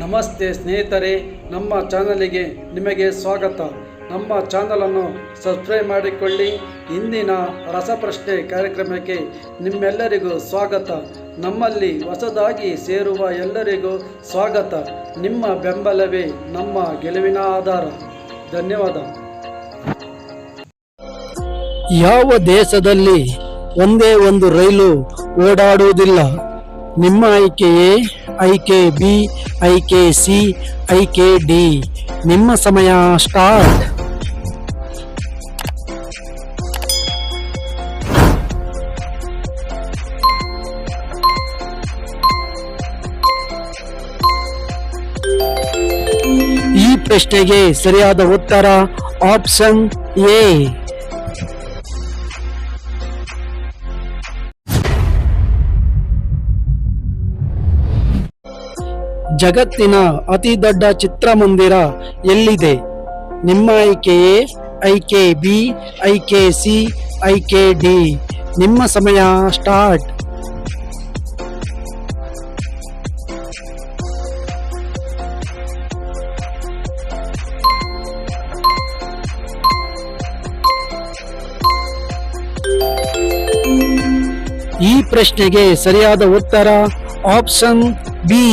ನಮಸ್ತೆ ಸ್ನೇಹಿತರೆ, ನಮ್ಮ ಚಾನಲಿಗೆ ನಿಮಗೆ ಸ್ವಾಗತ. ನಮ್ಮ ಚಾನಲನ್ನು ಸಬ್ಸ್ಕ್ರೈಬ್ ಮಾಡಿಕೊಳ್ಳಿ. ಇಂದಿನ ರಸಪ್ರಶ್ನೆ ಕಾರ್ಯಕ್ರಮಕ್ಕೆ ನಿಮ್ಮೆಲ್ಲರಿಗೂ ಸ್ವಾಗತ. ನಮ್ಮಲ್ಲಿ ಹೊಸದಾಗಿ ಸೇರುವ ಎಲ್ಲರಿಗೂ ಸ್ವಾಗತ. ನಿಮ್ಮ ಬೆಂಬಲವೇ ನಮ್ಮ ಗೆಲುವಿನ ಆಧಾರ. ಧನ್ಯವಾದ. ಯಾವ ದೇಶದಲ್ಲಿ ಒಂದೇ ಒಂದು ರೈಲು ಓಡಾಡುವುದಿಲ್ಲ? ನಿಮ್ಮ ಆಯ್ಕೆಯೇ ಆಯ್ಕೆ ಬಿ, ಆಯ್ಕೆ ಸಿ, ಆಯ್ಕೆ ಡಿ. ನಿಮ್ಮ ಸಮಯ ಸ್ಟಾರ್ಟ್. ಈ ಪ್ರಶ್ನೆಗೆ ಸರಿಯಾದ ಉತ್ತರ ಆಪ್ಷನ್ ಎ. ಜಗತ್ತಿನ ಅತಿ ದೊಡ್ಡ ಚಿತ್ರಮಂದಿರ ಎಲ್ಲಿದೆ? ನಿಮ್ಮ ಆಯ್ಕೆಯೇ ಆಯ್ಕೆ ಬಿ, ಆಯ್ಕೆ ಸಿ, ಆಯ್ಕೆ ಡಿ. ನಿಮ್ಮ ಸಮಯ ಸ್ಟಾರ್ಟ್. ಈ ಪ್ರಶ್ನೆಗೆ ಸರಿಯಾದ ಉತ್ತರ ಆಪ್ಷನ್ ಬಿ.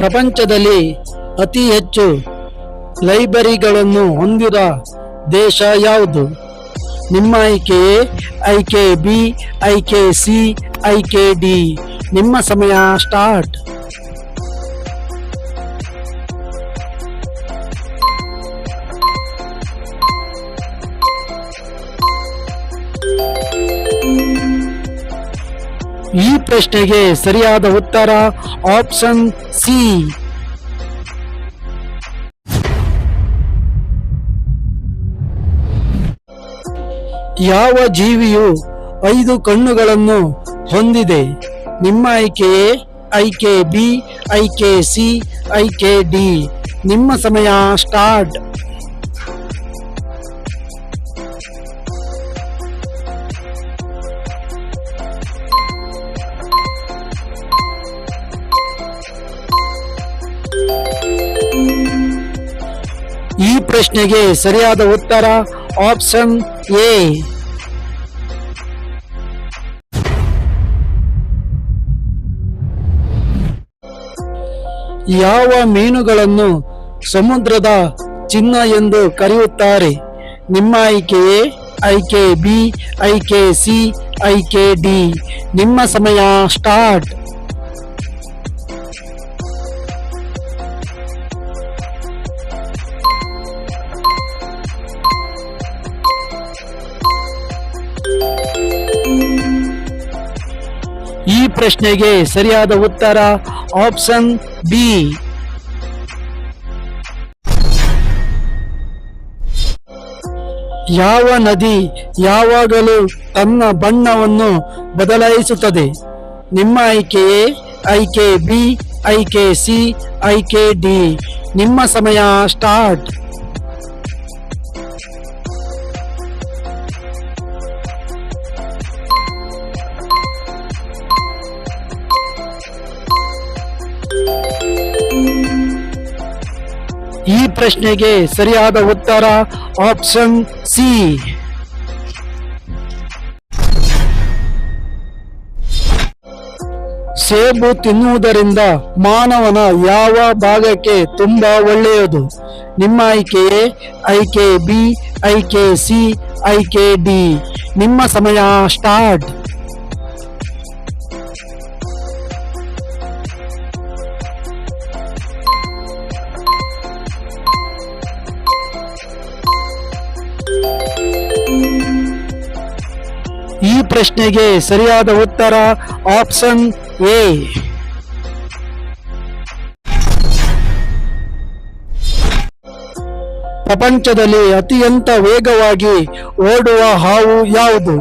ಪ್ರಪಂಚದಲ್ಲಿ ಅತಿ ಹೆಚ್ಚು ಲೈಬ್ರರಿಗಳನ್ನು ಹೊಂದಿರುವ ದೇಶ ಯಾವುದು? ನಿಮ್ಮ ಆಯ್ಕೆಯೇ ಆಯ್ಕೆ ಬಿ, ಆಯ್ಕೆ ಸಿ, ಆಯ್ಕೆ ಡಿ. ನಿಮ್ಮ ಸಮಯ ಸ್ಟಾರ್ಟ್. ಈ ಪ್ರಶ್ನೆಗೆ ಸರಿಯಾದ ಉತ್ತರ ಆಪ್ಷನ್ ಸಿ. ಯಾವ ಜೀವಿಯು 5 ಕಣ್ಣುಗಳನ್ನು ಹೊಂದಿದೆ? ನಿಮ್ಮ ಆಯ್ಕೆಯೇ ಆಯ್ಕೆ ಬಿ, ಆಯ್ಕೆ ಸಿ, ಆಯ್ಕೆ ಡಿ. ನಿಮ್ಮ ಸಮಯ ಸ್ಟಾರ್ಟ್. ಈ ಪ್ರಶ್ನೆಗೆ ಸರಿಯಾದ ಉತ್ತರ ಆಪ್ಷನ್ ಎ. ಯಾವ ಮೀನುಗಳನ್ನು ಸಮುದ್ರದ ಚಿನ್ನ ಎಂದು ಕರೆಯುತ್ತಾರೆ? ನಿಮ್ಮ ಆಯ್ಕೆಯೇ ಆಯ್ಕೆ ಬಿ, ಆಯ್ಕೆ ಸಿ, ಆಯ್ಕೆ ಡಿ. ನಿಮ್ಮ ಸಮಯ ಸ್ಟಾರ್ಟ್. ಈ ಪ್ರಶ್ನೆಗೆ ಸರಿಯಾದ ಉತ್ತರ ಆಪ್ಷನ್ ಬಿ. ಯಾವ ನದಿ ಯಾವಾಗಲೂ ತನ್ನ ಬಣ್ಣವನ್ನು ಬದಲಾಯಿಸುತ್ತದೆ? ನಿಮ್ಮ ಆಯ್ಕೆಯೇ ಆಯ್ಕೆ ಬಿ, ಆಯ್ಕೆ ಸಿ, ಆಯ್ಕೆ ಡಿ. ನಿಮ್ಮ ಸಮಯ ಸ್ಟಾರ್ಟ್. ಈ ಪ್ರಶ್ನೆಗೆ ಸರಿಯಾದ ಉತ್ತರ ಆಪ್ಷನ್ ಸಿ. ಸೇಬು ತಿನ್ನುವುದರಿಂದ ಮಾನವನ ಯಾವ ಭಾಗಕ್ಕೆ ತುಂಬಾ ಒಳ್ಳೆಯದು? ನಿಮ್ಮ ಆಯ್ಕೆಯೇ ಆಯ್ಕೆ ಬಿ, ಆಯ್ಕೆ ಸಿ, ಆಯ್ಕೆ ಡಿ. ನಿಮ್ಮ ಸಮಯ ಸ್ಟಾರ್ಟ್. ಈ ಪ್ರಶ್ನೆಗೆ ಸರಿಯಾದ ಉತ್ತರ ಆಪ್ಷನ್ ಎ. ಪ್ರಪಂಚದಲ್ಲಿ ಅತ್ಯಂತ ವೇಗವಾಗಿ ಓಡುವ ಹಾವು ಯಾವುದು?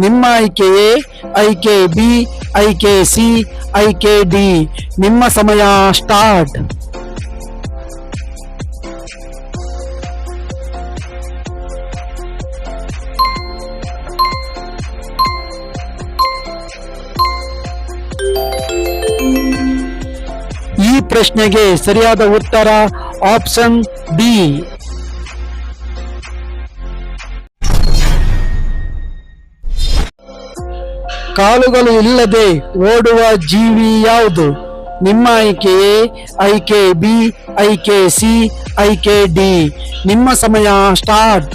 ನಿಮ್ಮ ಆಯ್ಕೆಯೇ ಆಯ್ಕೆ ಬಿ, ಆಯ್ಕೆ ಸಿ, ಆಯ್ಕೆ ಡಿ. ನಿಮ್ಮ ಸಮಯ ಸ್ಟಾರ್ಟ್. ಪ್ರಶ್ನೆಗೆ ಸರಿಯಾದ ಉತ್ತರ ಆಪ್ಷನ್ ಬಿ. ಕಾಲುಗಳು ಇಲ್ಲದೆ ಓಡುವ ಜೀವಿ ಯಾವುದು? ನಿಮ್ಮ ಆಯ್ಕೆ ಎ, ಆಯ್ಕೆ ಬಿ, ಆಯ್ಕೆ ಸಿ, ಆಯ್ಕೆ ಡಿ. ನಿಮ್ಮ ಸಮಯ ಸ್ಟಾರ್ಟ್.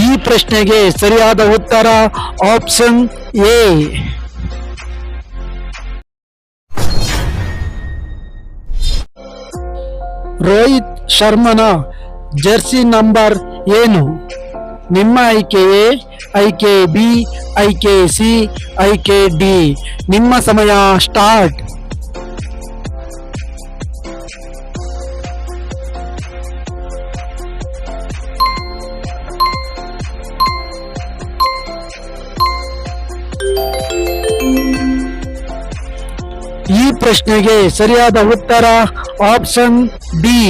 ಈ ಪ್ರಶ್ನೆಗೆ ಸರಿಯಾದ ಉತ್ತರ ಆಪ್ಷನ್ ಎ. ರೋಹಿತ್ ಶರ್ಮನ ಜರ್ಸಿ ನಂಬರ್ ಏನು? ನಿಮ್ಮ ಆಯ್ಕೆ ಎ, ಆಯ್ಕೆ ಬಿ, ಆಯ್ಕೆ ಸಿ, ಆಯ್ಕೆ ಡಿ. ನಿಮ್ಮ ಸಮಯ ಸ್ಟಾರ್ಟ್. ಈ ಪ್ರಶ್ನೆಗೆ ಸರಿಯಾದ ಉತ್ತರ ಆಪ್ಷನ್ ಬಿ.